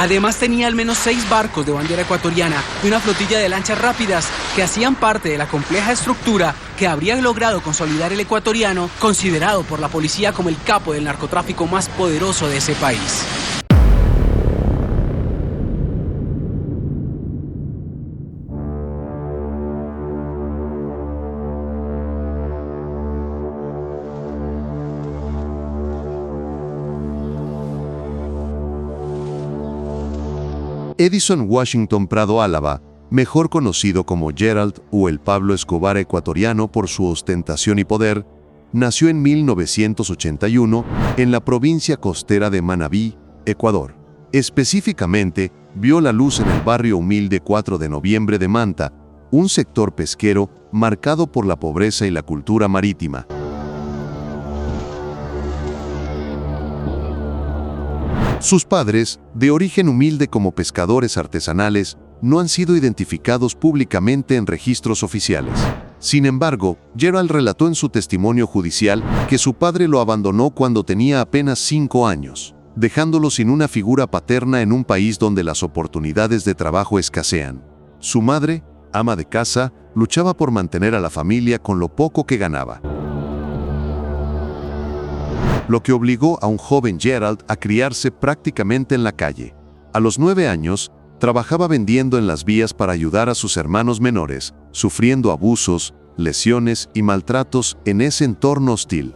Además tenía al menos 6 barcos de bandera ecuatoriana y una flotilla de lanchas rápidas que hacían parte de la compleja estructura que habría logrado consolidar el ecuatoriano, considerado por la policía como el capo del narcotráfico más poderoso de ese país. Edison Washington Prado Álava, mejor conocido como Gerald o el Pablo Escobar ecuatoriano por su ostentación y poder, nació en 1981 en la provincia costera de Manabí, Ecuador. Específicamente, vio la luz en el barrio humilde 4 de Noviembre de Manta, un sector pesquero marcado por la pobreza y la cultura marítima. Sus padres, de origen humilde como pescadores artesanales, no han sido identificados públicamente en registros oficiales. Sin embargo, Gerald relató en su testimonio judicial que su padre lo abandonó cuando tenía apenas 5 años, dejándolo sin una figura paterna en un país donde las oportunidades de trabajo escasean. Su madre, ama de casa, luchaba por mantener a la familia con lo poco que ganaba, lo que obligó a un joven Gerald a criarse prácticamente en la calle. A los 9 años, trabajaba vendiendo en las vías para ayudar a sus hermanos menores, sufriendo abusos, lesiones y maltratos en ese entorno hostil.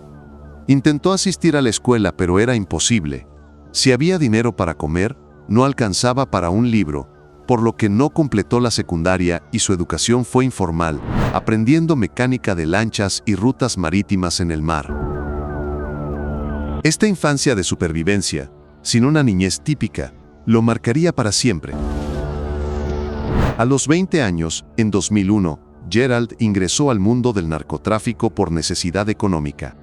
Intentó asistir a la escuela, pero era imposible. Si había dinero para comer, no alcanzaba para un libro, por lo que no completó la secundaria y su educación fue informal, aprendiendo mecánica de lanchas y rutas marítimas en el mar. Esta infancia de supervivencia, sin una niñez típica, lo marcaría para siempre. A los 20 años, en 2001, Gerald ingresó al mundo del narcotráfico por necesidad económica.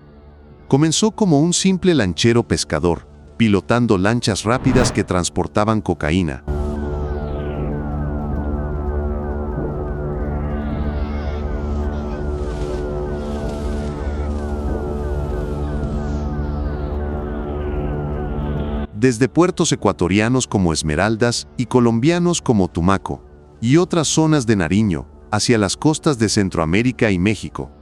Comenzó como un simple lanchero pescador, pilotando lanchas rápidas que transportaban cocaína. Desde puertos ecuatorianos como Esmeraldas y colombianos como Tumaco, y otras zonas de Nariño, hacia las costas de Centroamérica y México.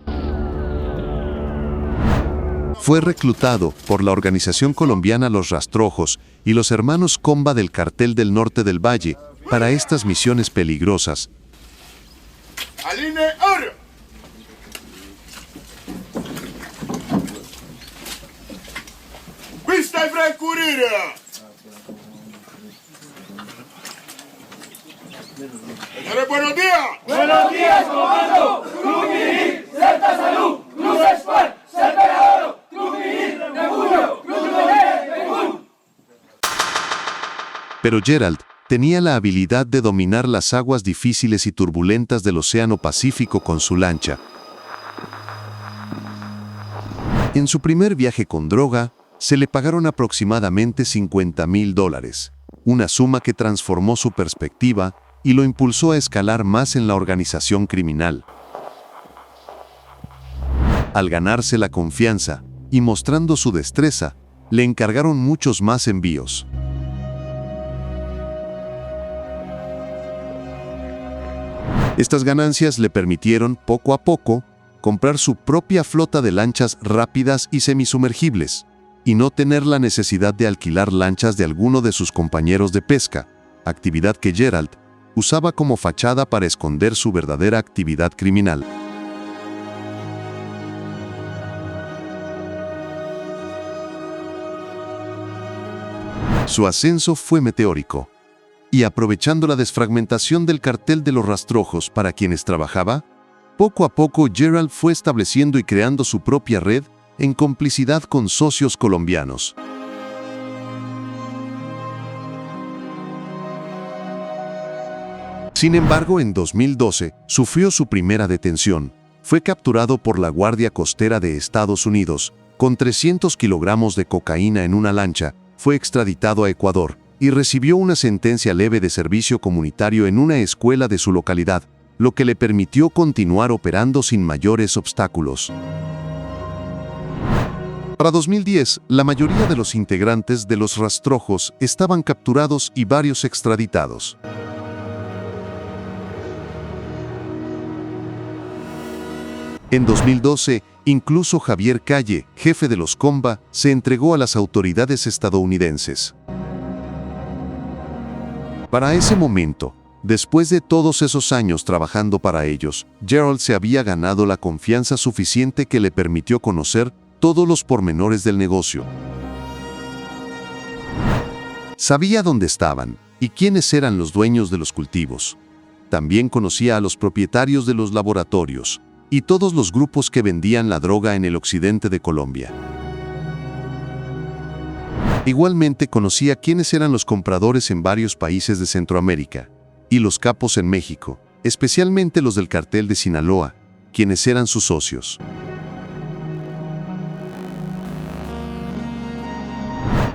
Fue reclutado por la organización colombiana Los Rastrojos y los hermanos Comba del Cartel del Norte del Valle para estas misiones peligrosas. ¡Buenos días! ¡Buenos días, comando! ¡Cruz Vigil! ¡Celta Salud! ¡Cruz Escual! ¡Celta Oro! ¡Cruz Vigil! ¡Refugio! ¡Cruz Vigil! Pero Gerald tenía la habilidad de dominar las aguas difíciles y turbulentas del Océano Pacífico con su lancha. En su primer viaje con droga, se le pagaron aproximadamente $50,000, una suma que transformó su perspectiva y lo impulsó a escalar más en la organización criminal. Al ganarse la confianza y mostrando su destreza, le encargaron muchos más envíos. Estas ganancias le permitieron, poco a poco, comprar su propia flota de lanchas rápidas y semisumergibles, y no tener la necesidad de alquilar lanchas de alguno de sus compañeros de pesca, actividad que Gerald usaba como fachada para esconder su verdadera actividad criminal. Su ascenso fue meteórico, y aprovechando la desfragmentación del cartel de los rastrojos para quienes trabajaba, poco a poco Gerald fue estableciendo y creando su propia red en complicidad con socios colombianos. Sin embargo, en 2012, sufrió su primera detención. Fue capturado por la Guardia Costera de Estados Unidos, con 300 kilogramos de cocaína en una lancha, fue extraditado a Ecuador y recibió una sentencia leve de servicio comunitario en una escuela de su localidad, lo que le permitió continuar operando sin mayores obstáculos. Para 2010, la mayoría de los integrantes de los rastrojos estaban capturados y varios extraditados. En 2012, incluso Javier Calle, jefe de los Comba, se entregó a las autoridades estadounidenses. Para ese momento, después de todos esos años trabajando para ellos, Gerald se había ganado la confianza suficiente que le permitió conocer todos los pormenores del negocio. Sabía dónde estaban y quiénes eran los dueños de los cultivos. También conocía a los propietarios de los laboratorios y todos los grupos que vendían la droga en el occidente de Colombia. Igualmente conocía quiénes eran los compradores en varios países de Centroamérica y los capos en México, especialmente los del cartel de Sinaloa, quienes eran sus socios.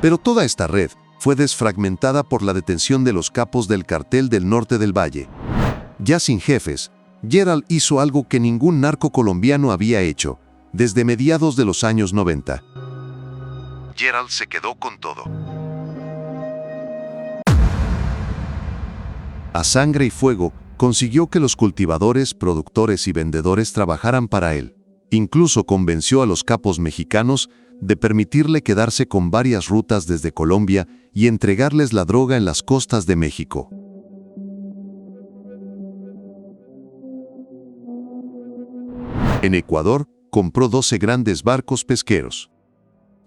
Pero toda esta red fue desfragmentada por la detención de los capos del cartel del norte del Valle. Ya sin jefes, Gerald hizo algo que ningún narco colombiano había hecho desde mediados de los años 90. Gerald se quedó con todo. A sangre y fuego, consiguió que los cultivadores, productores y vendedores trabajaran para él. Incluso convenció a los capos mexicanos de permitirle quedarse con varias rutas desde Colombia y entregarles la droga en las costas de México. En Ecuador, compró 12 grandes barcos pesqueros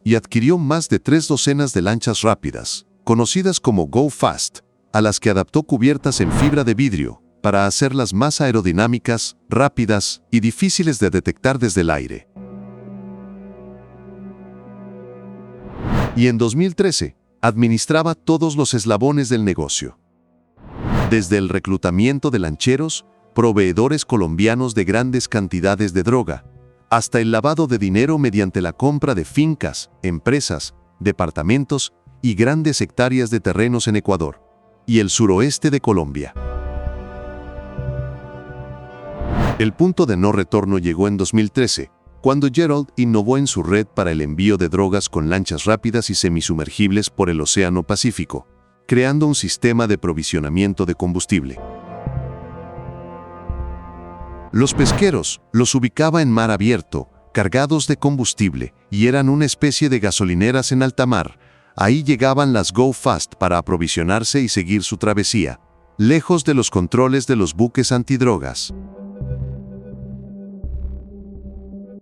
y adquirió más de 3 docenas de lanchas rápidas, conocidas como Go Fast, a las que adaptó cubiertas en fibra de vidrio para hacerlas más aerodinámicas, rápidas y difíciles de detectar desde el aire. Y en 2013, administraba todos los eslabones del negocio. Desde el reclutamiento de lancheros, proveedores colombianos de grandes cantidades de droga, hasta el lavado de dinero mediante la compra de fincas, empresas, departamentos y grandes hectáreas de terrenos en Ecuador y el suroeste de Colombia. El punto de no retorno llegó en 2013, cuando Gerald innovó en su red para el envío de drogas con lanchas rápidas y semisumergibles por el Océano Pacífico, creando un sistema de provisionamiento de combustible. Los pesqueros los ubicaba en mar abierto, cargados de combustible, y eran una especie de gasolineras en alta mar. Ahí llegaban las Go Fast para aprovisionarse y seguir su travesía, lejos de los controles de los buques antidrogas.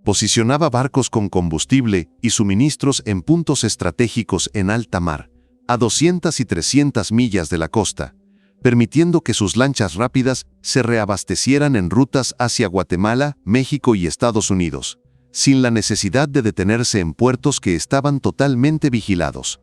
Posicionaba barcos con combustible y suministros en puntos estratégicos en alta mar, a 200 y 300 millas de la costa, permitiendo que sus lanchas rápidas se reabastecieran en rutas hacia Guatemala, México y Estados Unidos, sin la necesidad de detenerse en puertos que estaban totalmente vigilados.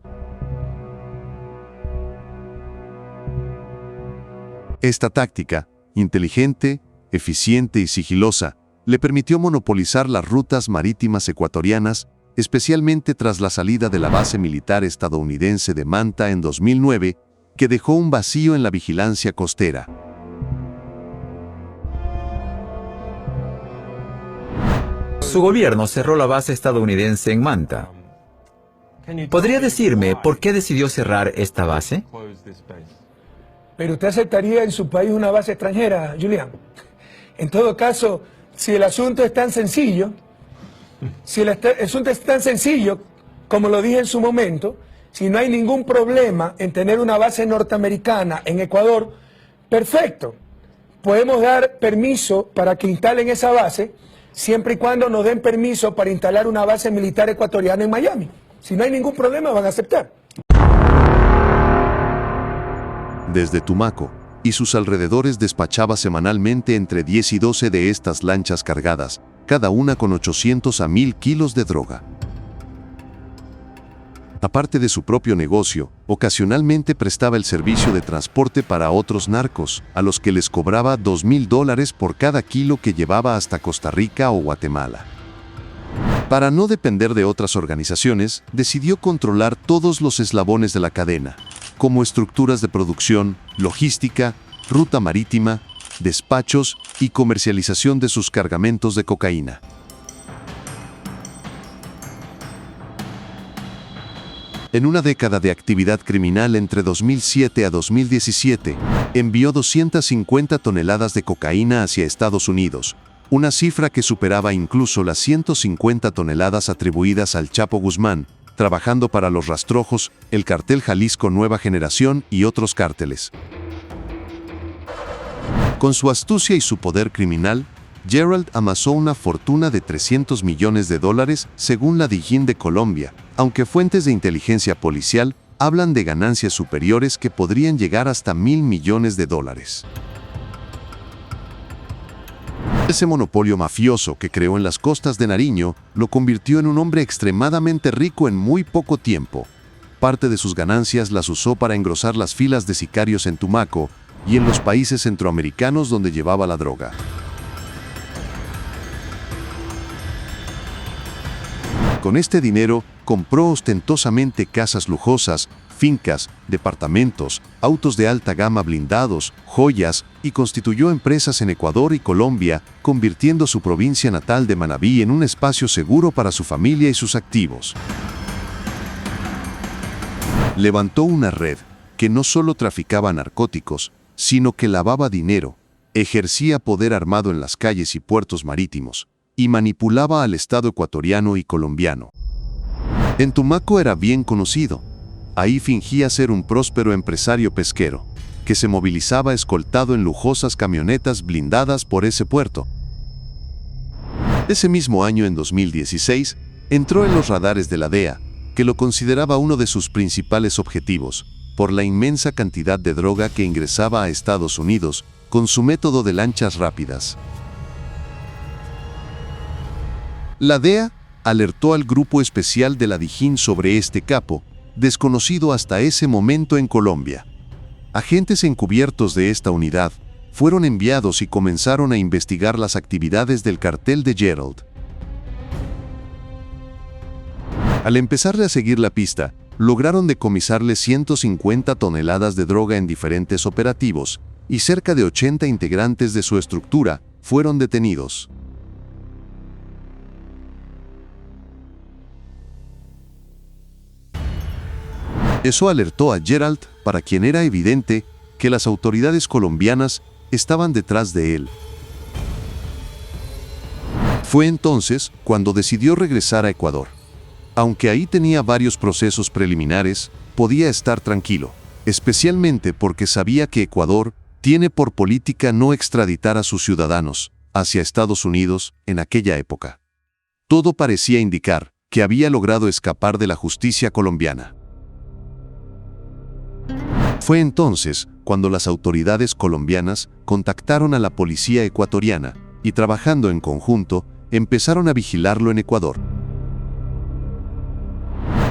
Esta táctica, inteligente, eficiente y sigilosa, le permitió monopolizar las rutas marítimas ecuatorianas, especialmente tras la salida de la base militar estadounidense de Manta en 2009, que dejó un vacío en la vigilancia costera. Su gobierno cerró la base estadounidense en Manta. ¿Podría decirme por qué decidió cerrar esta base? ¿Pero usted aceptaría en su país una base extranjera, Julián? En todo caso, si el asunto es tan sencillo, como lo dije en su momento, si no hay ningún problema en tener una base norteamericana en Ecuador, perfecto. Podemos dar permiso para que instalen esa base, siempre y cuando nos den permiso para instalar una base militar ecuatoriana en Miami. Si no hay ningún problema, van a aceptar. Desde Tumaco y sus alrededores despachaba semanalmente entre 10 y 12 de estas lanchas cargadas, cada una con 800 a 1000 kilos de droga. Aparte de su propio negocio, ocasionalmente prestaba el servicio de transporte para otros narcos, a los que les cobraba $2,000 por cada kilo que llevaba hasta Costa Rica o Guatemala. Para no depender de otras organizaciones, decidió controlar todos los eslabones de la cadena, como estructuras de producción, logística, ruta marítima, despachos y comercialización de sus cargamentos de cocaína. En una década de actividad criminal entre 2007 a 2017, envió 250 toneladas de cocaína hacia Estados Unidos, una cifra que superaba incluso las 150 toneladas atribuidas al Chapo Guzmán, trabajando para los Rastrojos, el Cartel Jalisco Nueva Generación y otros cárteles. Con su astucia y su poder criminal, Gerald amasó una fortuna de $300 millones según la DIJÍN de Colombia, aunque fuentes de inteligencia policial hablan de ganancias superiores que podrían llegar hasta $1.000 millones. Ese monopolio mafioso que creó en las costas de Nariño lo convirtió en un hombre extremadamente rico en muy poco tiempo. Parte de sus ganancias las usó para engrosar las filas de sicarios en Tumaco y en los países centroamericanos donde llevaba la droga. Con este dinero, compró ostentosamente casas lujosas, fincas, departamentos, autos de alta gama blindados, joyas y constituyó empresas en Ecuador y Colombia, convirtiendo su provincia natal de Manabí en un espacio seguro para su familia y sus activos. Levantó una red que no solo traficaba narcóticos, sino que lavaba dinero, ejercía poder armado en las calles y puertos marítimos, y manipulaba al Estado ecuatoriano y colombiano. En Tumaco era bien conocido. Ahí fingía ser un próspero empresario pesquero, que se movilizaba escoltado en lujosas camionetas blindadas por ese puerto. Ese mismo año, en 2016, entró en los radares de la DEA, que lo consideraba uno de sus principales objetivos, por la inmensa cantidad de droga que ingresaba a Estados Unidos con su método de lanchas rápidas. La DEA alertó al grupo especial de la DIJÍN sobre este capo, desconocido hasta ese momento en Colombia. Agentes encubiertos de esta unidad fueron enviados y comenzaron a investigar las actividades del cartel de Gerald. Al empezarle a seguir la pista, lograron decomisarle 150 toneladas de droga en diferentes operativos, y cerca de 80 integrantes de su estructura fueron detenidos. Eso alertó a Gerald, para quien era evidente que las autoridades colombianas estaban detrás de él. Fue entonces cuando decidió regresar a Ecuador. Aunque ahí tenía varios procesos preliminares, podía estar tranquilo, especialmente porque sabía que Ecuador tiene por política no extraditar a sus ciudadanos hacia Estados Unidos en aquella época. Todo parecía indicar que había logrado escapar de la justicia colombiana. Fue entonces cuando las autoridades colombianas contactaron a la policía ecuatoriana y, trabajando en conjunto, empezaron a vigilarlo en Ecuador.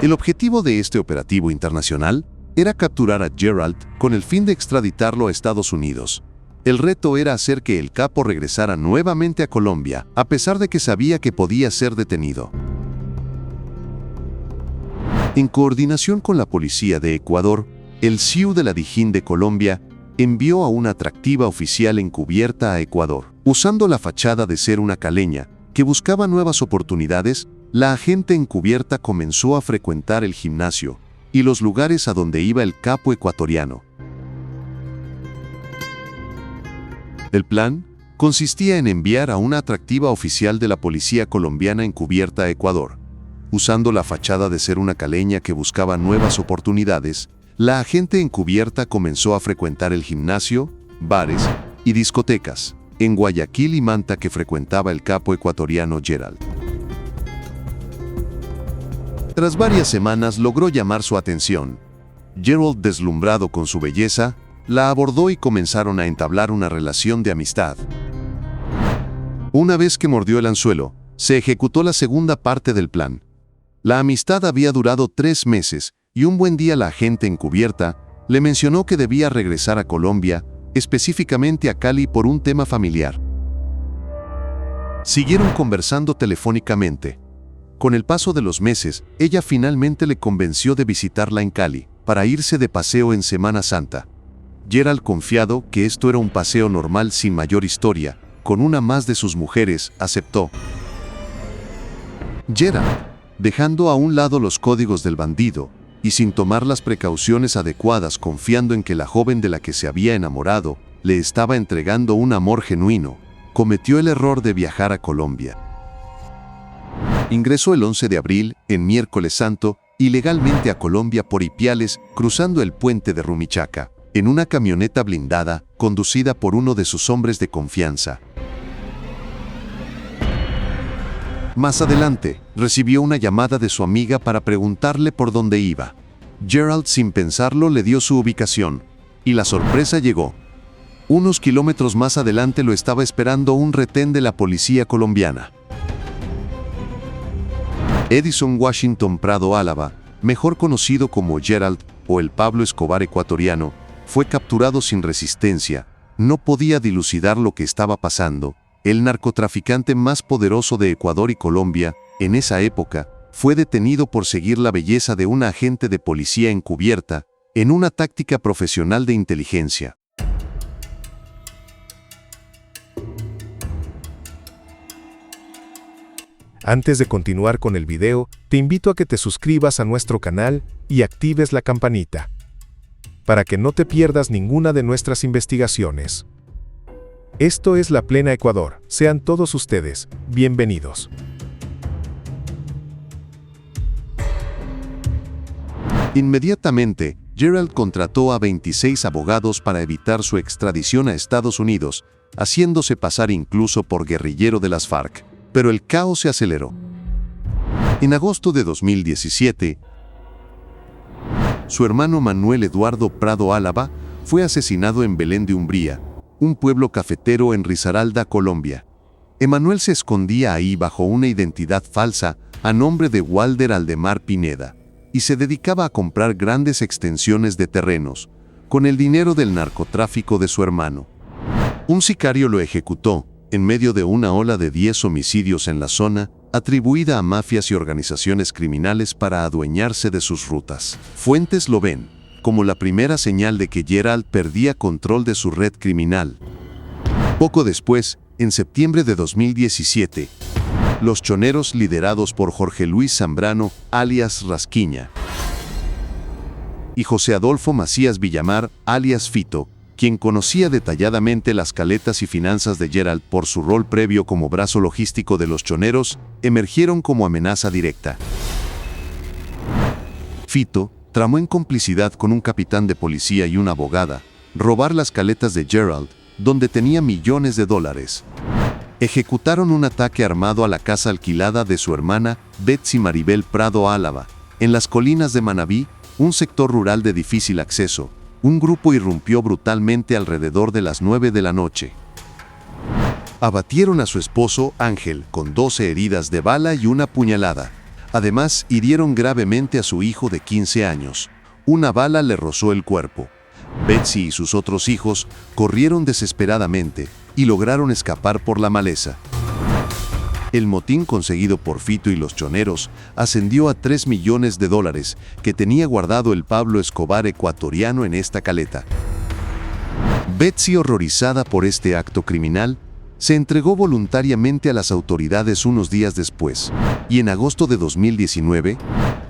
El objetivo de este operativo internacional era capturar a Gerald con el fin de extraditarlo a Estados Unidos. El reto era hacer que el capo regresara nuevamente a Colombia, a pesar de que sabía que podía ser detenido. En coordinación con la policía de Ecuador, el CIU de la DIJÍN de Colombia envió a una atractiva oficial encubierta a Ecuador. Usando la fachada de ser una caleña que buscaba nuevas oportunidades, la agente encubierta comenzó a frecuentar el gimnasio y los lugares a donde iba el capo ecuatoriano. El plan consistía en enviar a una atractiva oficial de la policía colombiana encubierta a Ecuador. Usando la fachada de ser una caleña que buscaba nuevas oportunidades, la agente encubierta comenzó a frecuentar el gimnasio, bares y discotecas en Guayaquil y Manta que frecuentaba el capo ecuatoriano Gerald. Tras varias semanas logró llamar su atención. Gerald, deslumbrado con su belleza, la abordó y comenzaron a entablar una relación de amistad. Una vez que mordió el anzuelo, se ejecutó la segunda parte del plan. La amistad había durado 3 meses, y un buen día la agente encubierta le mencionó que debía regresar a Colombia, específicamente a Cali, por un tema familiar. Siguieron conversando telefónicamente. Con el paso de los meses, ella finalmente le convenció de visitarla en Cali, para irse de paseo en Semana Santa. Gerald, confiado que esto era un paseo normal sin mayor historia, con una más de sus mujeres, aceptó. Gerald, dejando a un lado los códigos del bandido, y sin tomar las precauciones adecuadas, confiando en que la joven de la que se había enamorado le estaba entregando un amor genuino, cometió el error de viajar a Colombia. Ingresó el 11 de abril, en Miércoles Santo, ilegalmente a Colombia por Ipiales, cruzando el puente de Rumichaca, en una camioneta blindada, conducida por uno de sus hombres de confianza. Más adelante, recibió una llamada de su amiga para preguntarle por dónde iba. Gerald, sin pensarlo, le dio su ubicación, y la sorpresa llegó. Unos kilómetros más adelante lo estaba esperando un retén de la policía colombiana. Edison Washington Prado Álava, mejor conocido como Gerald o el Pablo Escobar ecuatoriano, fue capturado sin resistencia. No podía dilucidar lo que estaba pasando. El narcotraficante más poderoso de Ecuador y Colombia, en esa época, fue detenido por seguir la belleza de una agente de policía encubierta, en una táctica profesional de inteligencia. Antes de continuar con el video, te invito a que te suscribas a nuestro canal y actives la campanita, para que no te pierdas ninguna de nuestras investigaciones. Esto es La Plena Ecuador. Sean todos ustedes bienvenidos. Inmediatamente, Gerald contrató a 26 abogados para evitar su extradición a Estados Unidos, haciéndose pasar incluso por guerrillero de las FARC. Pero el caos se aceleró. En agosto de 2017, su hermano Manuel Eduardo Prado Álava fue asesinado en Belén de Umbría, un pueblo cafetero en Risaralda, Colombia. Emanuel se escondía ahí bajo una identidad falsa a nombre de Walder Aldemar Pineda y se dedicaba a comprar grandes extensiones de terrenos con el dinero del narcotráfico de su hermano. Un sicario lo ejecutó en medio de una ola de 10 homicidios en la zona, atribuida a mafias y organizaciones criminales para adueñarse de sus rutas. Fuentes lo ven como la primera señal de que Gerald perdía control de su red criminal. Poco después, en septiembre de 2017, los choneros liderados por Jorge Luis Zambrano, alias Rasquiña, y José Adolfo Macías Villamar, alias Fito, quien conocía detalladamente las caletas y finanzas de Gerald por su rol previo como brazo logístico de los choneros, emergieron como amenaza directa. Fito tramó en complicidad con un capitán de policía y una abogada, robar las caletas de Gerald, donde tenía millones de dólares. Ejecutaron un ataque armado a la casa alquilada de su hermana, Betsy Maribel Prado Álava, en las colinas de Manabí, un sector rural de difícil acceso. Un grupo irrumpió brutalmente alrededor de las 9 de la noche. Abatieron a su esposo, Ángel, con 12 heridas de bala y una puñalada. Además, hirieron gravemente a su hijo de 15 años. Una bala le rozó el cuerpo. Betsy y sus otros hijos corrieron desesperadamente y lograron escapar por la maleza. El motín conseguido por Fito y los choneros ascendió a $3 millones que tenía guardado el Pablo Escobar ecuatoriano en esta caleta. Betsy, horrorizada por este acto criminal, se entregó voluntariamente a las autoridades unos días después, y en agosto de 2019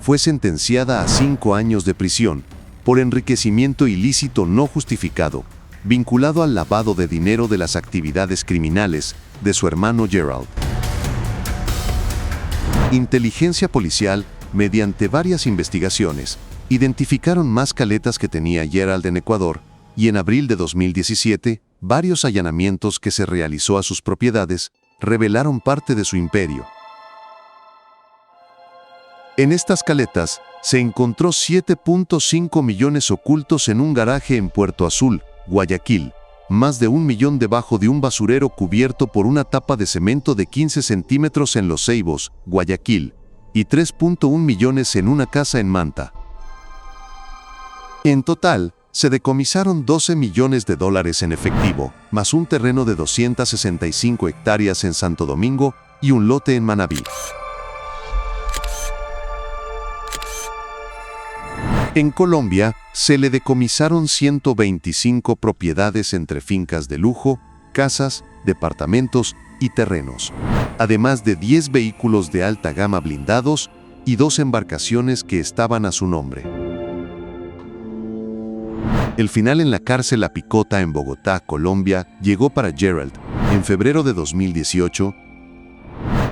fue sentenciada a 5 años de prisión por enriquecimiento ilícito no justificado, vinculado al lavado de dinero de las actividades criminales de su hermano Gerald. Inteligencia policial, mediante varias investigaciones, identificaron más caletas que tenía Gerald en Ecuador, y en abril de 2017, varios allanamientos que se realizó a sus propiedades revelaron parte de su imperio. En estas caletas se encontró 7.5 millones ocultos en un garaje en Puerto Azul, Guayaquil, más de 1 millón debajo de un basurero cubierto por una tapa de cemento de 15 centímetros en Los Ceibos, Guayaquil, y 3.1 millones en una casa en Manta. En total, se decomisaron $12 millones en efectivo, más un terreno de 265 hectáreas en Santo Domingo y un lote en Manabí. En Colombia, se le decomisaron 125 propiedades entre fincas de lujo, casas, departamentos y terrenos, además de 10 vehículos de alta gama blindados y 2 embarcaciones que estaban a su nombre. El final en la cárcel La Picota en Bogotá, Colombia, llegó para Gerald en febrero de 2018.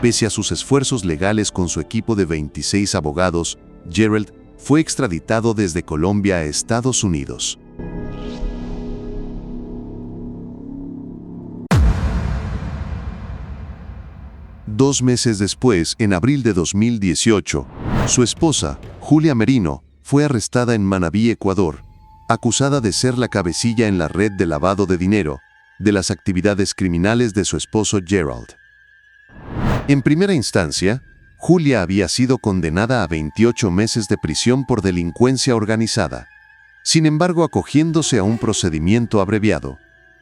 Pese a sus esfuerzos legales con su equipo de 26 abogados, Gerald fue extraditado desde Colombia a Estados Unidos. Dos meses después, en abril de 2018, su esposa, Julia Merino, fue arrestada en Manabí, Ecuador, acusada de ser la cabecilla en la red de lavado de dinero de las actividades criminales de su esposo Gerald. En primera instancia, Julia había sido condenada a 28 meses de prisión por delincuencia organizada. Sin embargo, acogiéndose a un procedimiento abreviado,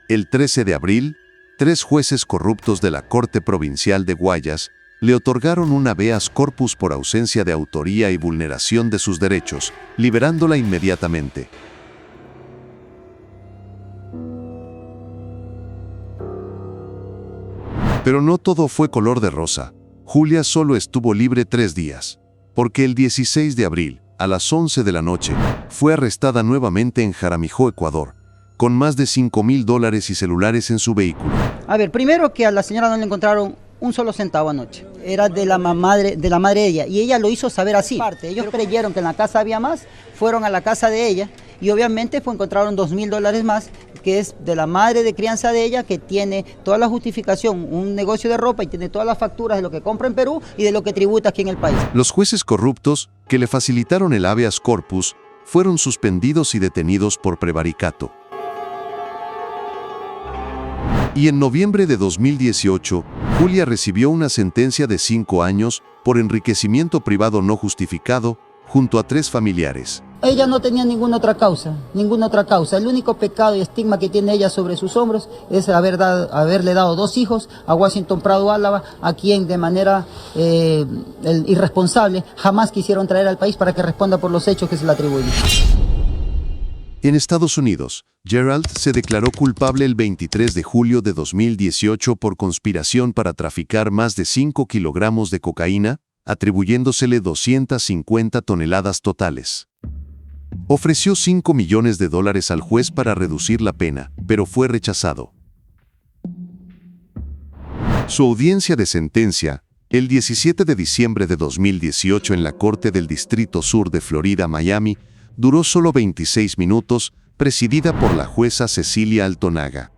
el 13 de abril, 3 jueces corruptos de la Corte Provincial de Guayas le otorgaron un habeas corpus por ausencia de autoría y vulneración de sus derechos, liberándola inmediatamente. Pero no todo fue color de rosa. Julia solo estuvo libre 3 días, porque el 16 de abril, a las 11 de la noche, fue arrestada nuevamente en Jaramillo, Ecuador, con más de $5,000 y celulares en su vehículo. A ver, primero que a la señora no le encontraron un solo centavo anoche. Era de la madre de ella, y ella lo hizo saber así. Ellos creyeron que en la casa había más, fueron a la casa de ella, y obviamente encontraron $2,000 más, que es de la madre de crianza de ella, que tiene toda la justificación, un negocio de ropa, y tiene todas las facturas de lo que compra en Perú y de lo que tributa aquí en el país. Los jueces corruptos, que le facilitaron el habeas corpus, fueron suspendidos y detenidos por prevaricato. Y en noviembre de 2018, Julia recibió una sentencia de 5 años por enriquecimiento privado no justificado, junto a 3 familiares. Ella no tenía ninguna otra causa. El único pecado y estigma que tiene ella sobre sus hombros es haberle dado 2 hijos a Washington Prado Álava, a quien de manera irresponsable jamás quisieron traer al país para que responda por los hechos que se le atribuyen. En Estados Unidos, Gerald se declaró culpable el 23 de julio de 2018 por conspiración para traficar más de 5 kilogramos de cocaína, atribuyéndosele 250 toneladas totales. Ofreció $5 millones al juez para reducir la pena, pero fue rechazado. Su audiencia de sentencia, el 17 de diciembre de 2018 en la Corte del Distrito Sur de Florida, Miami, duró solo 26 minutos, presidida por la jueza Cecilia Altonaga.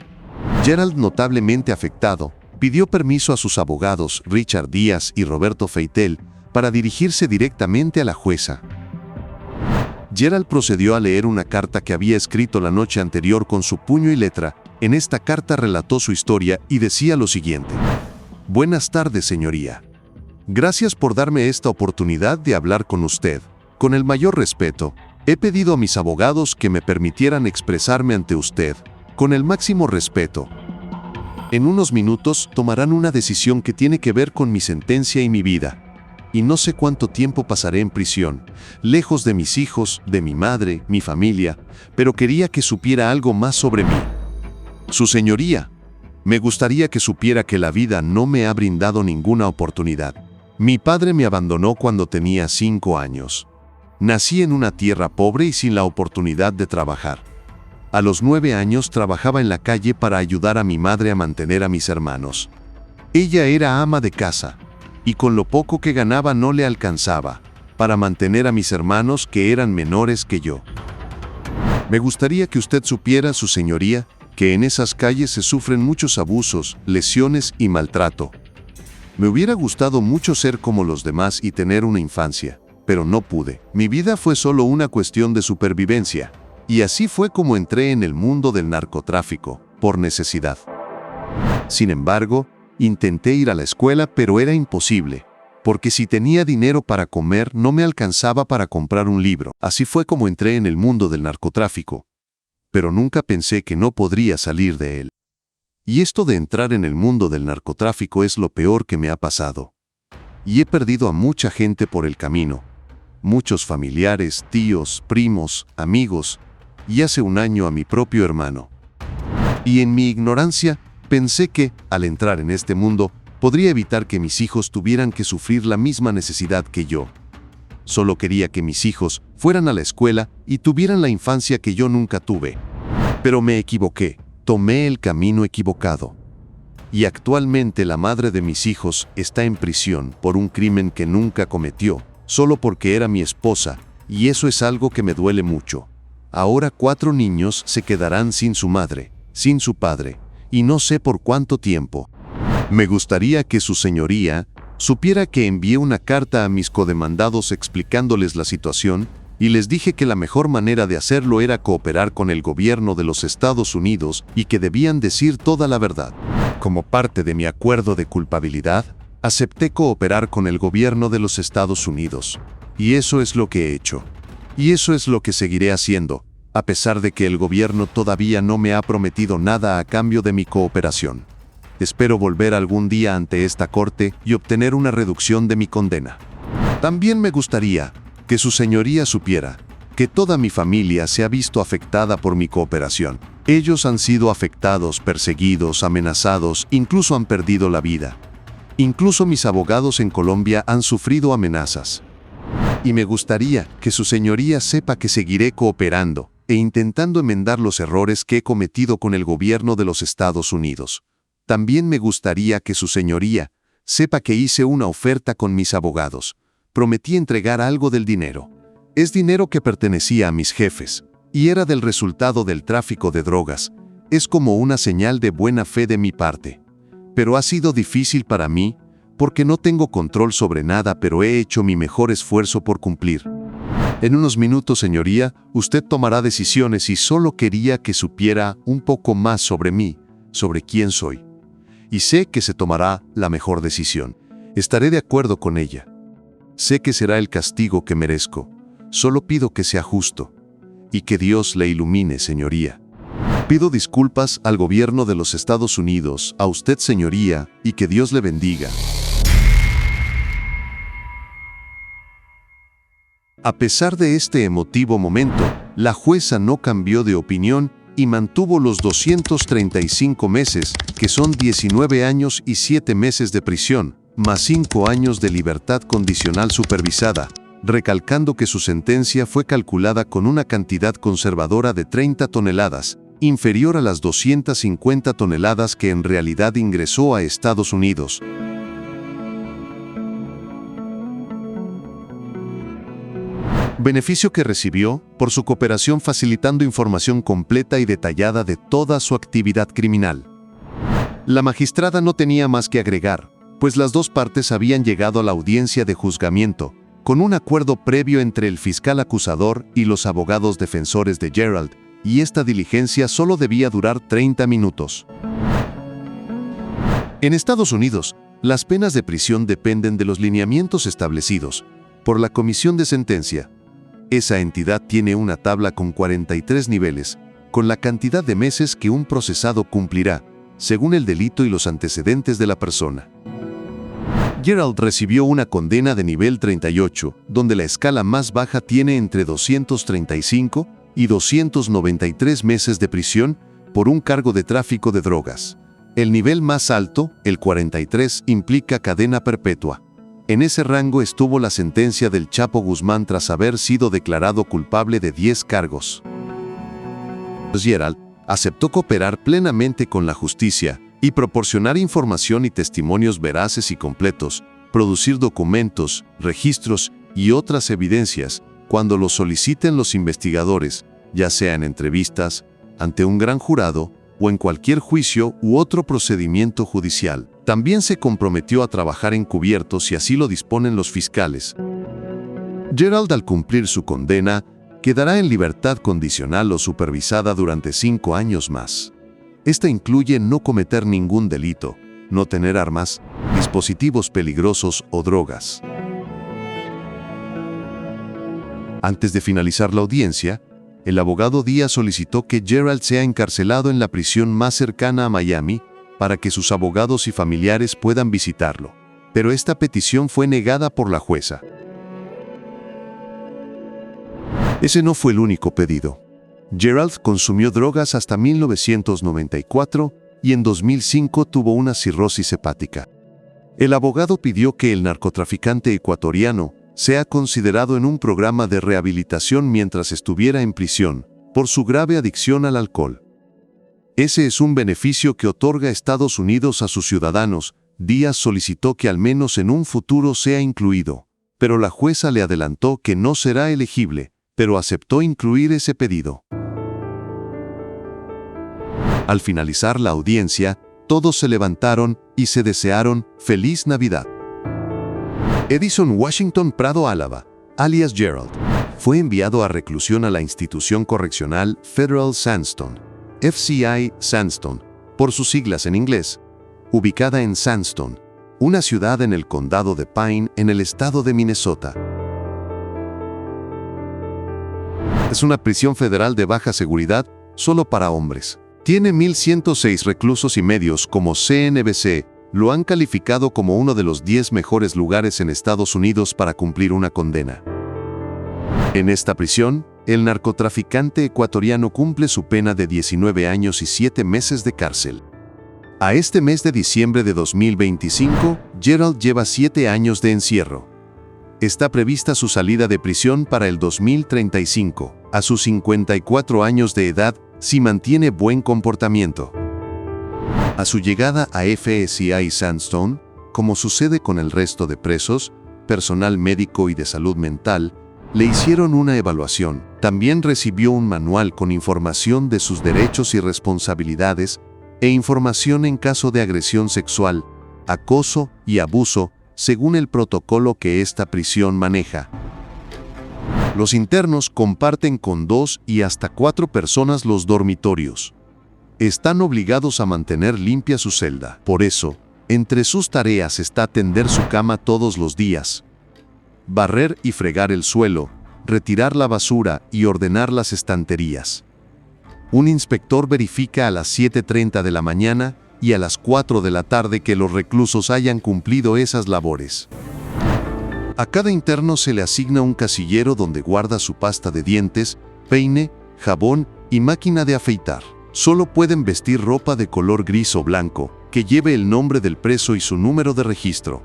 Gerald, notablemente afectado, pidió permiso a sus abogados Richard Díaz y Roberto Feitel para dirigirse directamente a la jueza. Gerald procedió a leer una carta que había escrito la noche anterior con su puño y letra. En esta carta relató su historia y decía lo siguiente: Buenas tardes, señoría. Gracias por darme esta oportunidad de hablar con usted. Con el mayor respeto, he pedido a mis abogados que me permitieran expresarme ante usted, con el máximo respeto. En unos minutos tomarán una decisión que tiene que ver con mi sentencia y mi vida. Y no sé cuánto tiempo pasaré en prisión, lejos de mis hijos, de mi madre, mi familia, pero quería que supiera algo más sobre mí. Su señoría, me gustaría que supiera que la vida no me ha brindado ninguna oportunidad. Mi padre me abandonó cuando tenía 5 años. Nací en una tierra pobre y sin la oportunidad de trabajar. A los 9 años trabajaba en la calle para ayudar a mi madre a mantener a mis hermanos. Ella era ama de casa, y con lo poco que ganaba no le alcanzaba para mantener a mis hermanos que eran menores que yo. Me gustaría que usted supiera, su señoría, que en esas calles se sufren muchos abusos, lesiones y maltrato. Me hubiera gustado mucho ser como los demás y tener una infancia, pero no pude. Mi vida fue solo una cuestión de supervivencia, y así fue como entré en el mundo del narcotráfico, por necesidad. Sin embargo, intenté ir a la escuela, pero era imposible, porque si tenía dinero para comer no me alcanzaba para comprar un libro. Así fue como entré en el mundo del narcotráfico, pero nunca pensé que no podría salir de él. Y esto de entrar en el mundo del narcotráfico es lo peor que me ha pasado. Y he perdido a mucha gente por el camino, muchos familiares, tíos, primos, amigos, y hace un año a mi propio hermano. Y en mi ignorancia, pensé que, al entrar en este mundo, podría evitar que mis hijos tuvieran que sufrir la misma necesidad que yo. Solo quería que mis hijos fueran a la escuela y tuvieran la infancia que yo nunca tuve. Pero me equivoqué, tomé el camino equivocado. Y actualmente la madre de mis hijos está en prisión por un crimen que nunca cometió, solo porque era mi esposa, y eso es algo que me duele mucho. Ahora 4 niños se quedarán sin su madre, sin su padre, y no sé por cuánto tiempo. Me gustaría que su señoría supiera que envié una carta a mis codemandados explicándoles la situación y les dije que la mejor manera de hacerlo era cooperar con el gobierno de los Estados Unidos y que debían decir toda la verdad. Como parte de mi acuerdo de culpabilidad, acepté cooperar con el gobierno de los Estados Unidos. Y eso es lo que he hecho. Y eso es lo que seguiré haciendo, a pesar de que el gobierno todavía no me ha prometido nada a cambio de mi cooperación. Espero volver algún día ante esta corte y obtener una reducción de mi condena. También me gustaría que su señoría supiera que toda mi familia se ha visto afectada por mi cooperación. Ellos han sido afectados, perseguidos, amenazados, incluso han perdido la vida. Incluso mis abogados en Colombia han sufrido amenazas. Y me gustaría que su señoría sepa que seguiré cooperando e intentando enmendar los errores que he cometido con el gobierno de los Estados Unidos. También me gustaría que su señoría sepa que hice una oferta con mis abogados. Prometí entregar algo del dinero. Es dinero que pertenecía a mis jefes, y era del resultado del tráfico de drogas. Es como una señal de buena fe de mi parte. Pero ha sido difícil para mí, porque no tengo control sobre nada, pero he hecho mi mejor esfuerzo por cumplir. En unos minutos, señoría, usted tomará decisiones y solo quería que supiera un poco más sobre mí, sobre quién soy. Y sé que se tomará la mejor decisión. Estaré de acuerdo con ella. Sé que será el castigo que merezco. Solo pido que sea justo. Y que Dios le ilumine, señoría. Pido disculpas al gobierno de los Estados Unidos, a usted, señoría, y que Dios le bendiga. A pesar de este emotivo momento, la jueza no cambió de opinión y mantuvo los 235 meses, que son 19 años y 7 meses de prisión, más 5 años de libertad condicional supervisada, recalcando que su sentencia fue calculada con una cantidad conservadora de 30 toneladas, inferior a las 250 toneladas que en realidad ingresó a Estados Unidos. Beneficio que recibió por su cooperación facilitando información completa y detallada de toda su actividad criminal. La magistrada no tenía más que agregar, pues las dos partes habían llegado a la audiencia de juzgamiento, con un acuerdo previo entre el fiscal acusador y los abogados defensores de Gerald, y esta diligencia solo debía durar 30 minutos. En Estados Unidos, las penas de prisión dependen de los lineamientos establecidos por la Comisión de Sentencia. Esa entidad tiene una tabla con 43 niveles, con la cantidad de meses que un procesado cumplirá, según el delito y los antecedentes de la persona. Gerald recibió una condena de nivel 38, donde la escala más baja tiene entre 235 y 293 meses de prisión por un cargo de tráfico de drogas. El nivel más alto, el 43, implica cadena perpetua. En ese rango estuvo la sentencia del Chapo Guzmán tras haber sido declarado culpable de 10 cargos. Gerald aceptó cooperar plenamente con la justicia y proporcionar información y testimonios veraces y completos, producir documentos, registros y otras evidencias cuando lo soliciten los investigadores, ya sea en entrevistas, ante un gran jurado o en cualquier juicio u otro procedimiento judicial. También se comprometió a trabajar encubierto si así lo disponen los fiscales. Gerald, al cumplir su condena, quedará en libertad condicional o supervisada durante 5 años más. Esta incluye no cometer ningún delito, no tener armas, dispositivos peligrosos o drogas. Antes de finalizar la audiencia, el abogado Díaz solicitó que Gerald sea encarcelado en la prisión más cercana a Miami para que sus abogados y familiares puedan visitarlo, pero esta petición fue negada por la jueza. Ese no fue el único pedido. Gerald consumió drogas hasta 1994 y en 2005 tuvo una cirrosis hepática. El abogado pidió que el narcotraficante ecuatoriano sea considerado en un programa de rehabilitación mientras estuviera en prisión, por su grave adicción al alcohol. Ese es un beneficio que otorga Estados Unidos a sus ciudadanos. Díaz solicitó que al menos en un futuro sea incluido, pero la jueza le adelantó que no será elegible, pero aceptó incluir ese pedido. Al finalizar la audiencia, todos se levantaron y se desearon «Feliz Navidad». Edison Washington Prado Álava, alias Gerald, fue enviado a reclusión a la institución correccional Federal Sandstone, FCI Sandstone, por sus siglas en inglés, ubicada en Sandstone, una ciudad en el condado de Pine, en el estado de Minnesota. Es una prisión federal de baja seguridad solo para hombres. Tiene 1.106 reclusos y medios. Como CNBC lo han calificado como uno de los 10 mejores lugares en Estados Unidos para cumplir una condena. En esta prisión, el narcotraficante ecuatoriano cumple su pena de 19 años y 7 meses de cárcel. A este mes de diciembre de 2025, Gerald lleva 7 años de encierro. Está prevista su salida de prisión para el 2035, a sus 54 años de edad, si mantiene buen comportamiento. A su llegada a FCI Sandstone, como sucede con el resto de presos, personal médico y de salud mental, le hicieron una evaluación. También recibió un manual con información de sus derechos y responsabilidades e información en caso de agresión sexual, acoso y abuso, según el protocolo que esta prisión maneja. Los internos comparten con 2 y hasta 4 personas los dormitorios. Están obligados a mantener limpia su celda. Por eso, entre sus tareas está tender su cama todos los días, barrer y fregar el suelo, retirar la basura y ordenar las estanterías. Un inspector verifica a las 7:30 de la mañana y a las 4 de la tarde que los reclusos hayan cumplido esas labores. A cada interno se le asigna un casillero donde guarda su pasta de dientes, peine, jabón y máquina de afeitar. Solo pueden vestir ropa de color gris o blanco, que lleve el nombre del preso y su número de registro.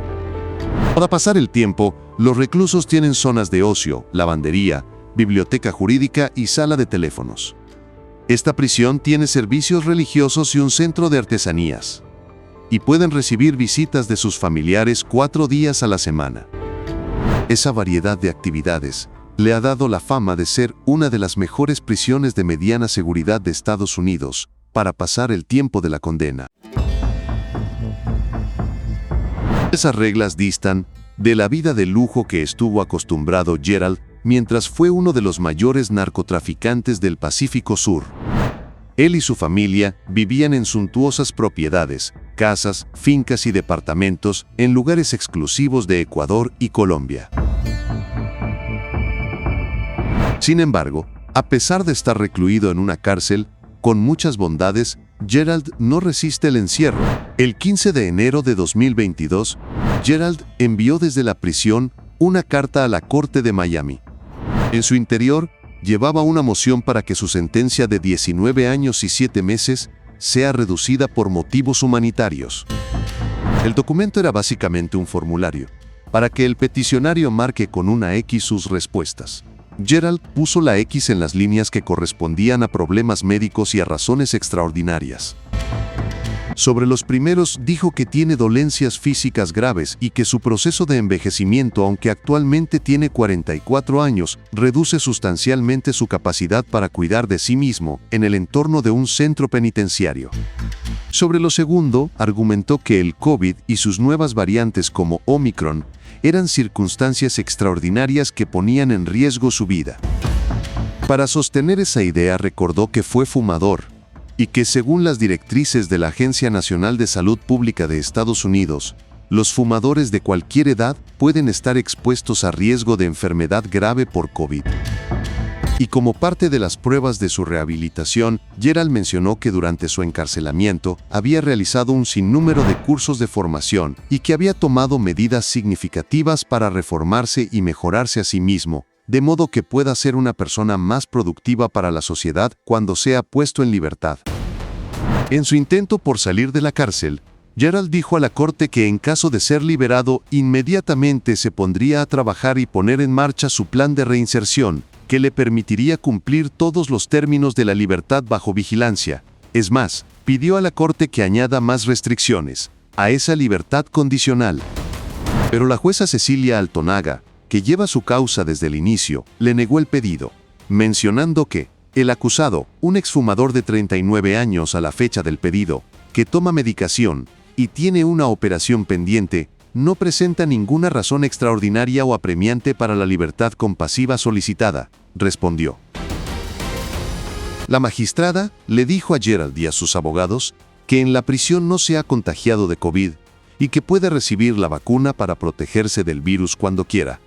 Para pasar el tiempo, los reclusos tienen zonas de ocio, lavandería, biblioteca jurídica y sala de teléfonos. Esta prisión tiene servicios religiosos y un centro de artesanías. Y pueden recibir visitas de sus familiares 4 días a la semana. Esa variedad de actividades le ha dado la fama de ser una de las mejores prisiones de mediana seguridad de Estados Unidos para pasar el tiempo de la condena. Esas reglas distan de la vida de lujo que estuvo acostumbrado Gerald mientras fue uno de los mayores narcotraficantes del Pacífico Sur. Él y su familia vivían en suntuosas propiedades, casas, fincas y departamentos en lugares exclusivos de Ecuador y Colombia. Sin embargo, a pesar de estar recluido en una cárcel, con muchas bondades, Gerald no resiste el encierro. El 15 de enero de 2022, Gerald envió desde la prisión una carta a la Corte de Miami. En su interior, llevaba una moción para que su sentencia de 19 años y 7 meses sea reducida por motivos humanitarios. El documento era básicamente un formulario, para que el peticionario marque con una X sus respuestas. Gerald puso la X en las líneas que correspondían a problemas médicos y a razones extraordinarias. Sobre los primeros, dijo que tiene dolencias físicas graves y que su proceso de envejecimiento, aunque actualmente tiene 44 años, reduce sustancialmente su capacidad para cuidar de sí mismo en el entorno de un centro penitenciario. Sobre lo segundo, argumentó que el COVID y sus nuevas variantes como Omicron eran circunstancias extraordinarias que ponían en riesgo su vida. Para sostener esa idea, recordó que fue fumador y que según las directrices de la Agencia Nacional de Salud Pública de Estados Unidos, los fumadores de cualquier edad pueden estar expuestos a riesgo de enfermedad grave por COVID. Y como parte de las pruebas de su rehabilitación, Gerald mencionó que durante su encarcelamiento había realizado un sinnúmero de cursos de formación y que había tomado medidas significativas para reformarse y mejorarse a sí mismo, de modo que pueda ser una persona más productiva para la sociedad cuando sea puesto en libertad. En su intento por salir de la cárcel, Gerald dijo a la corte que en caso de ser liberado, inmediatamente se pondría a trabajar y poner en marcha su plan de reinserción, que le permitiría cumplir todos los términos de la libertad bajo vigilancia. Es más, pidió a la corte que añada más restricciones a esa libertad condicional. Pero la jueza Cecilia Altonaga, que lleva su causa desde el inicio, le negó el pedido, mencionando que el acusado, un exfumador de 39 años a la fecha del pedido, que toma medicación y tiene una operación pendiente, no presenta ninguna razón extraordinaria o apremiante para la libertad compasiva solicitada, respondió. La magistrada le dijo a Gerald y a sus abogados que en la prisión no se ha contagiado de COVID y que puede recibir la vacuna para protegerse del virus cuando quiera.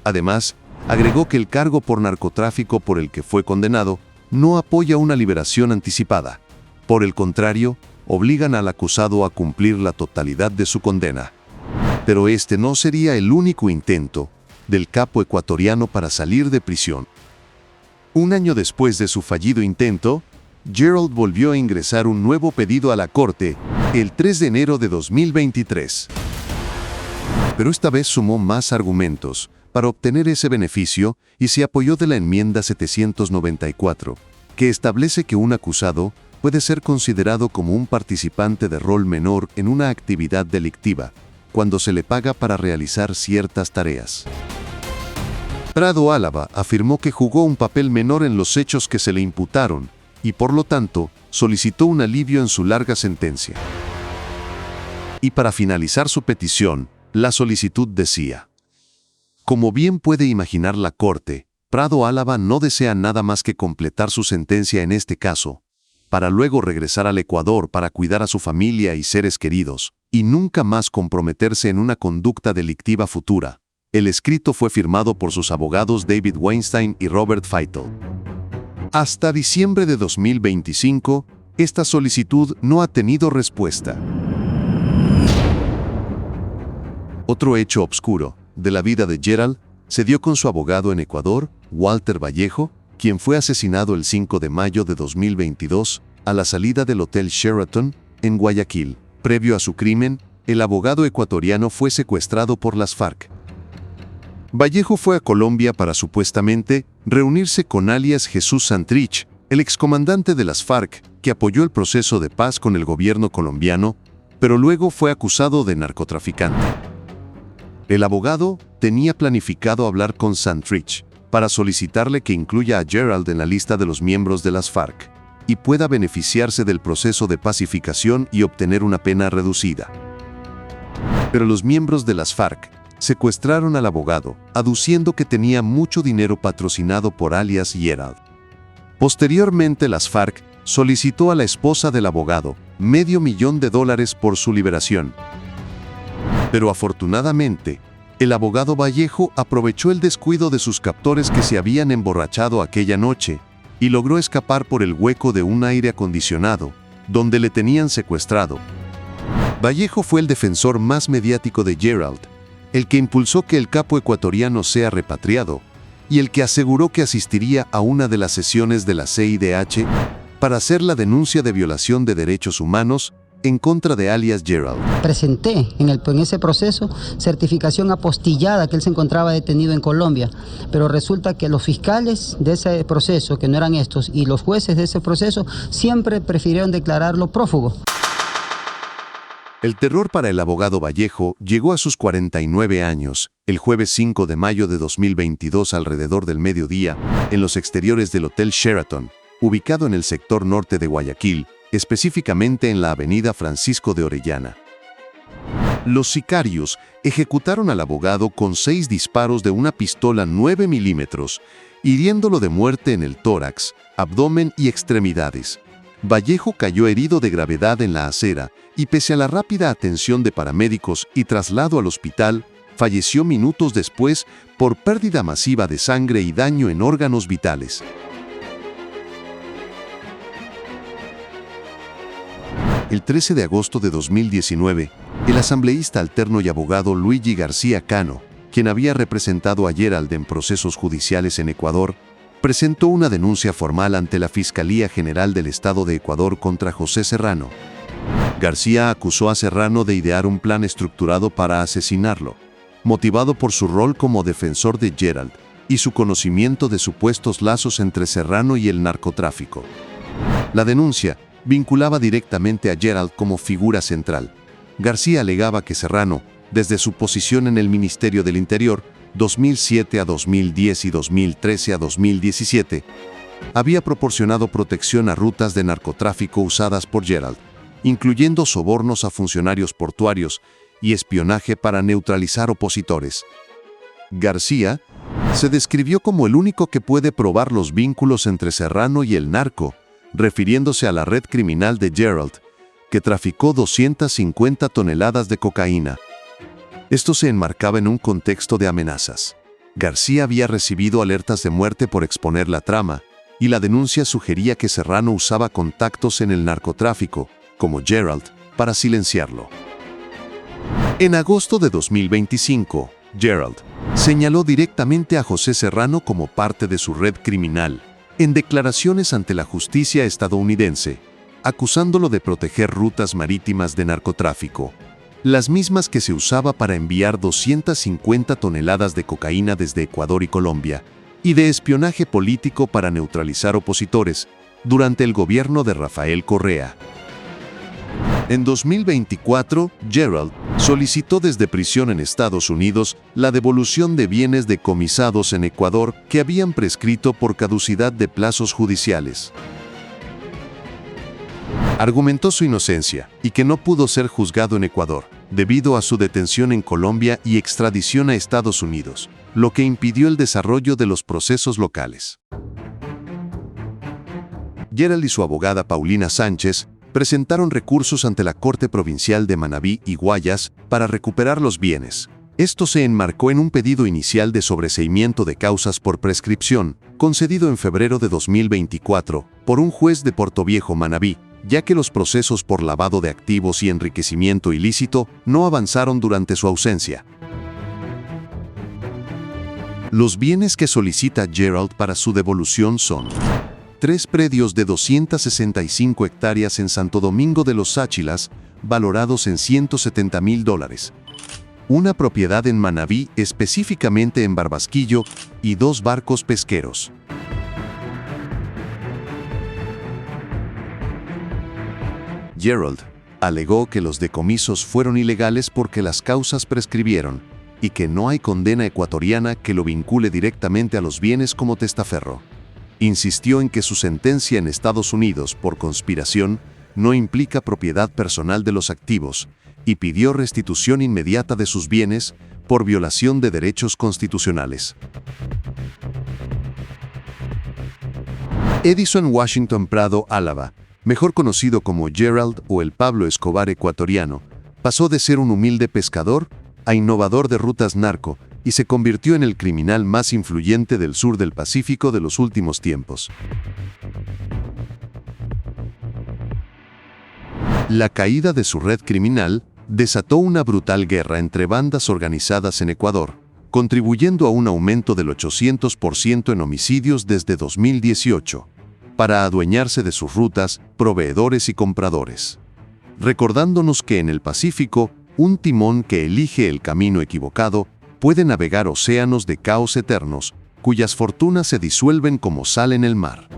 Además, agregó que el cargo por narcotráfico por el que fue condenado no apoya una liberación anticipada. Por el contrario, obligan al acusado a cumplir la totalidad de su condena. Pero este no sería el único intento del capo ecuatoriano para salir de prisión. Un año después de su fallido intento, Gerald volvió a ingresar un nuevo pedido a la corte el 3 de enero de 2023. Pero esta vez sumó más argumentos para obtener ese beneficio y se apoyó de la enmienda 794, que establece que un acusado puede ser considerado como un participante de rol menor en una actividad delictiva, cuando se le paga para realizar ciertas tareas. Prado Álava afirmó que jugó un papel menor en los hechos que se le imputaron y, por lo tanto, solicitó un alivio en su larga sentencia. Y para finalizar su petición, la solicitud decía: como bien puede imaginar la Corte, Prado Álava no desea nada más que completar su sentencia en este caso, para luego regresar al Ecuador para cuidar a su familia y seres queridos, y nunca más comprometerse en una conducta delictiva futura. El escrito fue firmado por sus abogados David Weinstein y Robert Feitel. Hasta diciembre de 2025, esta solicitud no ha tenido respuesta. Otro hecho obscuro de la vida de Gerald se dio con su abogado en Ecuador, Walter Vallejo, quien fue asesinado el 5 de mayo de 2022 a la salida del Hotel Sheraton en Guayaquil. Previo a su crimen, el abogado ecuatoriano fue secuestrado por las FARC. Vallejo fue a Colombia para supuestamente reunirse con alias Jesús Santrich, el excomandante de las FARC, que apoyó el proceso de paz con el gobierno colombiano, pero luego fue acusado de narcotraficante. El abogado tenía planificado hablar con Santrich para solicitarle que incluya a Gerald en la lista de los miembros de las FARC y pueda beneficiarse del proceso de pacificación y obtener una pena reducida. Pero los miembros de las FARC secuestraron al abogado, aduciendo que tenía mucho dinero patrocinado por alias Gerald. Posteriormente, las FARC solicitó a la esposa del abogado $500,000 por su liberación. Pero afortunadamente, el abogado Vallejo aprovechó el descuido de sus captores que se habían emborrachado aquella noche y logró escapar por el hueco de un aire acondicionado, donde le tenían secuestrado. Vallejo fue el defensor más mediático de Gerald, el que impulsó que el capo ecuatoriano sea repatriado y el que aseguró que asistiría a una de las sesiones de la CIDH para hacer la denuncia de violación de derechos humanos en contra de alias Gerald. Presenté en ese proceso certificación apostillada que él se encontraba detenido en Colombia, pero resulta que los fiscales de ese proceso, que no eran estos, y los jueces de ese proceso siempre prefirieron declararlo prófugo. El terror para el abogado Vallejo llegó a sus 49 años, el jueves 5 de mayo de 2022 alrededor del mediodía, en los exteriores del Hotel Sheraton, ubicado en el sector norte de Guayaquil, específicamente en la avenida Francisco de Orellana. Los sicarios ejecutaron al abogado con 6 disparos de una pistola 9 milímetros, hiriéndolo de muerte en el tórax, abdomen y extremidades. Vallejo cayó herido de gravedad en la acera y, pese a la rápida atención de paramédicos y traslado al hospital, falleció minutos después por pérdida masiva de sangre y daño en órganos vitales. El 13 de agosto de 2019, el asambleísta alterno y abogado Luigi García Cano, quien había representado a Gerald en procesos judiciales en Ecuador, presentó una denuncia formal ante la Fiscalía General del Estado de Ecuador contra José Serrano. García acusó a Serrano de idear un plan estructurado para asesinarlo, motivado por su rol como defensor de Gerald y su conocimiento de supuestos lazos entre Serrano y el narcotráfico. La denuncia vinculaba directamente a Gerald como figura central. García alegaba que Serrano, desde su posición en el Ministerio del Interior, 2007 a 2010 y 2013 a 2017, había proporcionado protección a rutas de narcotráfico usadas por Gerald, incluyendo sobornos a funcionarios portuarios y espionaje para neutralizar opositores. García se describió como el único que puede probar los vínculos entre Serrano y el narco, refiriéndose a la red criminal de Gerald, que traficó 250 toneladas de cocaína. Esto se enmarcaba en un contexto de amenazas. García había recibido alertas de muerte por exponer la trama, y la denuncia sugería que Serrano usaba contactos en el narcotráfico, como Gerald, para silenciarlo. En agosto de 2025, Gerald señaló directamente a José Serrano como parte de su red criminal, en declaraciones ante la justicia estadounidense, acusándolo de proteger rutas marítimas de narcotráfico, las mismas que se usaba para enviar 250 toneladas de cocaína desde Ecuador y Colombia, y de espionaje político para neutralizar opositores durante el gobierno de Rafael Correa. En 2024, Gerald solicitó desde prisión en Estados Unidos la devolución de bienes decomisados en Ecuador que habían prescrito por caducidad de plazos judiciales. Argumentó su inocencia y que no pudo ser juzgado en Ecuador, debido a su detención en Colombia y extradición a Estados Unidos, lo que impidió el desarrollo de los procesos locales. Gerald y su abogada Paulina Sánchez presentaron recursos ante la Corte Provincial de Manabí y Guayas para recuperar los bienes. Esto se enmarcó en un pedido inicial de sobreseimiento de causas por prescripción, concedido en febrero de 2024 por un juez de Portoviejo, Manabí, ya que los procesos por lavado de activos y enriquecimiento ilícito no avanzaron durante su ausencia. Los bienes que solicita Gerald para su devolución son 3 predios de 265 hectáreas en Santo Domingo de los Sáchilas, valorados en $170,000, una propiedad en Manabí, específicamente en Barbasquillo, y 2 barcos pesqueros. Gerald alegó que los decomisos fueron ilegales porque las causas prescribieron y que no hay condena ecuatoriana que lo vincule directamente a los bienes como testaferro. Insistió en que su sentencia en Estados Unidos por conspiración no implica propiedad personal de los activos y pidió restitución inmediata de sus bienes por violación de derechos constitucionales. Edison Washington Prado Álava, mejor conocido como Gerald o el Pablo Escobar ecuatoriano, pasó de ser un humilde pescador a innovador de rutas narco y se convirtió en el criminal más influyente del sur del Pacífico de los últimos tiempos. La caída de su red criminal desató una brutal guerra entre bandas organizadas en Ecuador, contribuyendo a un aumento del 800% en homicidios desde 2018, para adueñarse de sus rutas, proveedores y compradores. Recordándonos que en el Pacífico, un timón que elige el camino equivocado puede navegar océanos de caos eternos, cuyas fortunas se disuelven como sal en el mar.